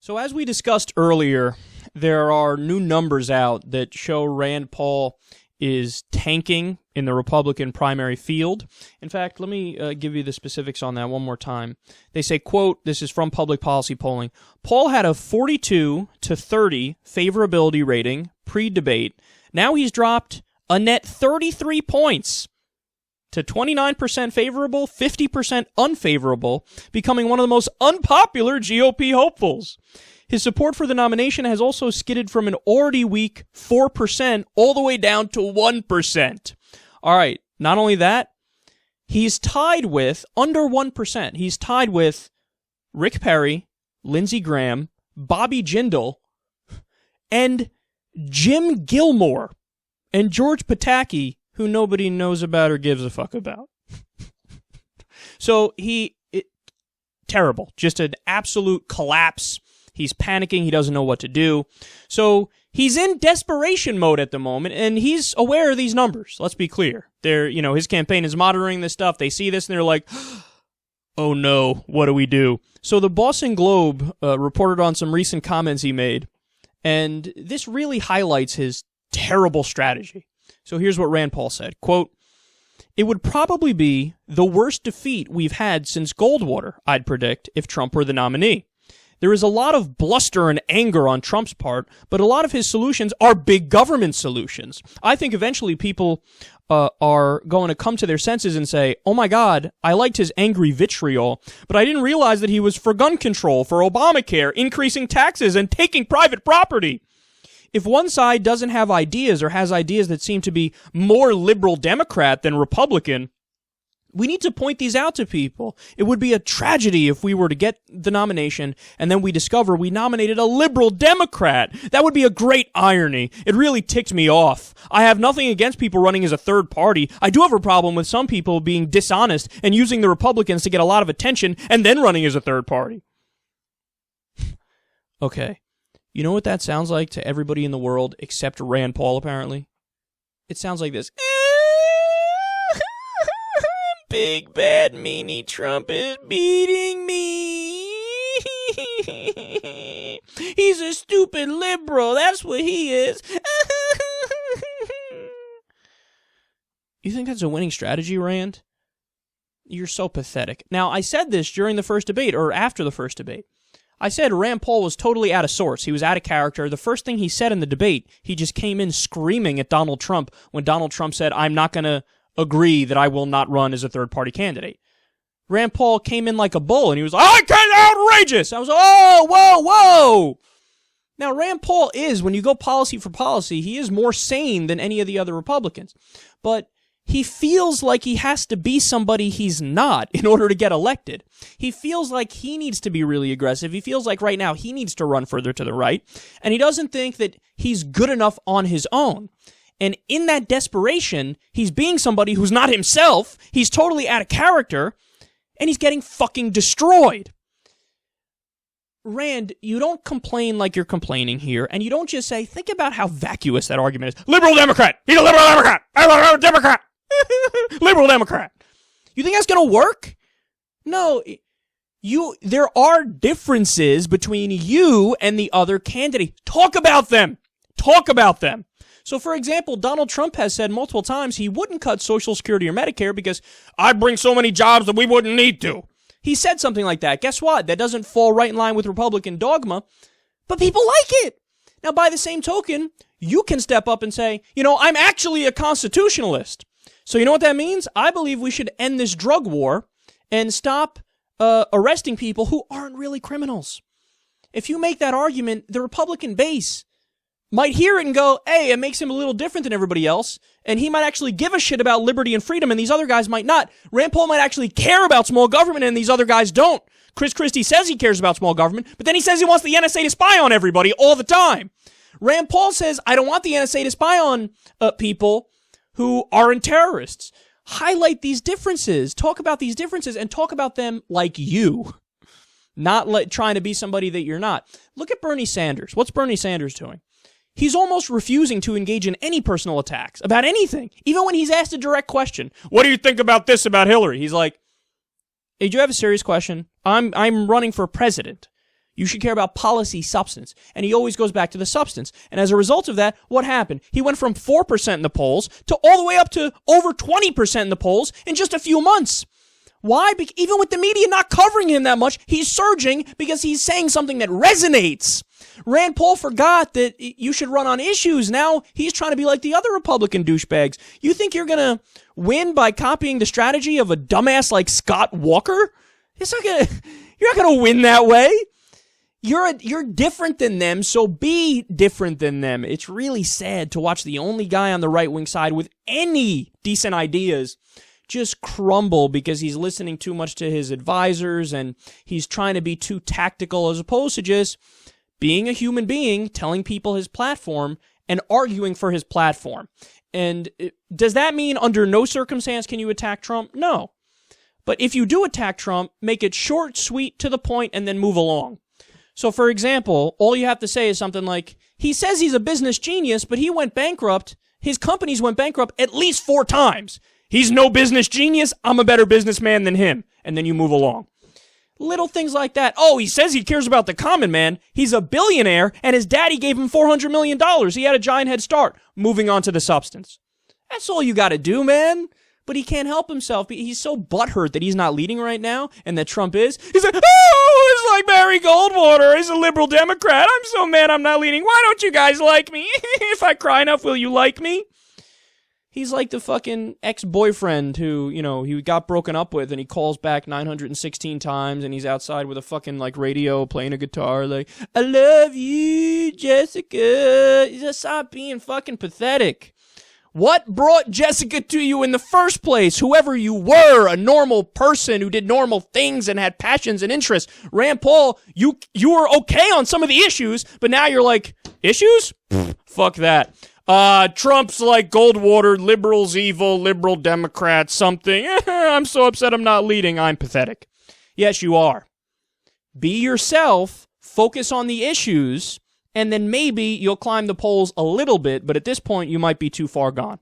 So as we discussed earlier, there are new numbers out that show Rand Paul is tanking in the Republican primary field. In fact, let me give you the specifics on that one more time. They say, quote, this is from Public Policy Polling, Paul had a 42 to 30 favorability rating pre-debate. Now he's dropped a net 33 points to 29% favorable, 50% unfavorable, becoming one of the most unpopular GOP hopefuls. His support for the nomination has also skidded from an already weak 4% all the way down to 1%. All right, not only that, he's tied with, under 1%, he's tied with Rick Perry, Lindsey Graham, Bobby Jindal, and Jim Gilmore, and George Pataki, who nobody knows about or gives a fuck about. So terrible. Just an absolute collapse. He's panicking. He doesn't know what to do. So he's in desperation mode at the moment, and he's aware of these numbers. Let's be clear. His campaign is monitoring this stuff. They see this, and they're like, oh no, what do we do? So the Boston Globe reported on some recent comments he made, and this really highlights his terrible strategy. So here's what Rand Paul said, quote, it would probably be the worst defeat we've had since Goldwater, I'd predict, if Trump were the nominee. There is a lot of bluster and anger on Trump's part, but a lot of his solutions are big government solutions. I think eventually people are going to come to their senses and say, oh my God, I liked his angry vitriol, but I didn't realize that he was for gun control, for Obamacare, increasing taxes, and taking private property. If one side doesn't have ideas or has ideas that seem to be more liberal Democrat than Republican, we need to point these out to people. It would be a tragedy if we were to get the nomination and then we discover we nominated a liberal Democrat. That would be a great irony. It really ticked me off. I have nothing against people running as a third party. I do have a problem with some people being dishonest and using the Republicans to get a lot of attention and then running as a third party. Okay. You know what that sounds like to everybody in the world except Rand Paul, apparently? It sounds like this. Big bad meanie Trump is beating me. He's a stupid liberal. That's what he is. You think that's a winning strategy, Rand? You're so pathetic. Now, I said this during the first debate, or after the first debate. I said Rand Paul was totally out of sorts. He was out of character. The first thing he said in the debate, he just came in screaming at Donald Trump when Donald Trump said, I'm not going to agree that I will not run as a third-party candidate. Rand Paul came in like a bull, and he was like, I can't, outrageous! I was like, oh, whoa! Now, Rand Paul is, when you go policy for policy, he is more sane than any of the other Republicans. But he feels like he has to be somebody he's not in order to get elected. He feels like he needs to be really aggressive. He feels like right now he needs to run further to the right. And he doesn't think that he's good enough on his own. And in that desperation, he's being somebody who's not himself. He's totally out of character. And he's getting fucking destroyed. Rand, you don't complain like you're complaining here. And you don't just say, think about how vacuous that argument is. Liberal Democrat! He's a liberal Democrat! I'm a liberal Democrat! Liberal Democrat. You think that's going to work? No. There are differences between you and the other candidate. Talk about them. Talk about them. So, for example, Donald Trump has said multiple times he wouldn't cut Social Security or Medicare because I'd bring so many jobs that we wouldn't need to. He said something like that. Guess what? That doesn't fall right in line with Republican dogma, but people like it. Now, by the same token, you can step up and say, I'm actually a constitutionalist. So you know what that means? I believe we should end this drug war and stop arresting people who aren't really criminals. If you make that argument, the Republican base might hear it and go, hey, it makes him a little different than everybody else, and he might actually give a shit about liberty and freedom, and these other guys might not. Rand Paul might actually care about small government, and these other guys don't. Chris Christie says he cares about small government, but then he says he wants the NSA to spy on everybody all the time. Rand Paul says, I don't want the NSA to spy on people who aren't terrorists. Highlight these differences. Talk about these differences and talk about them like you. Not trying to be somebody that you're not. Look at Bernie Sanders. What's Bernie Sanders doing? He's almost refusing to engage in any personal attacks about anything. Even when he's asked a direct question. What do you think about this about Hillary? He's like, hey, do you have a serious question? I'm running for president. You should care about policy substance. And he always goes back to the substance. And as a result of that, what happened? He went from 4% in the polls to all the way up to over 20% in the polls in just a few months. Why? Even with the media not covering him that much, he's surging because he's saying something that resonates. Rand Paul forgot that you should run on issues. Now he's trying to be like the other Republican douchebags. You think you're going to win by copying the strategy of a dumbass like Scott Walker? You're not going to win that way. You're different than them, so be different than them. It's really sad to watch the only guy on the right-wing side with any decent ideas just crumble because he's listening too much to his advisors and he's trying to be too tactical as opposed to just being a human being, telling people his platform and arguing for his platform. And does that mean under no circumstance can you attack Trump? No. But if you do attack Trump, make it short, sweet, to the point, and then move along. So, for example, all you have to say is something like, he says he's a business genius, but he went bankrupt. His companies went bankrupt at least 4 times. He's no business genius. I'm a better businessman than him. And then you move along. Little things like that. Oh, he says he cares about the common man. He's a billionaire, and his daddy gave him $400 million. He had a giant head start. Moving on to the substance. That's all you got to do, man. But he can't help himself. He's so butthurt that he's not leading right now and that Trump is. He's like, oh, it's like Barry Goldwater. He's a liberal Democrat. I'm so mad I'm not leading. Why don't you guys like me? If I cry enough, will you like me? He's like the fucking ex-boyfriend who, he got broken up with and he calls back 916 times and he's outside with a fucking, radio playing a guitar like, I love you, Jessica. Just stop being fucking pathetic. What brought Jessica to you in the first place? Whoever you were, a normal person who did normal things and had passions and interests. Rand Paul, you were okay on some of the issues, but now you're like, issues? Fuck that. Trump's like Goldwater, liberals evil, liberal Democrats, something. I'm so upset I'm not leading. I'm pathetic. Yes, you are. Be yourself, focus on the issues, and then maybe you'll climb the polls a little bit, but at this point, you might be too far gone.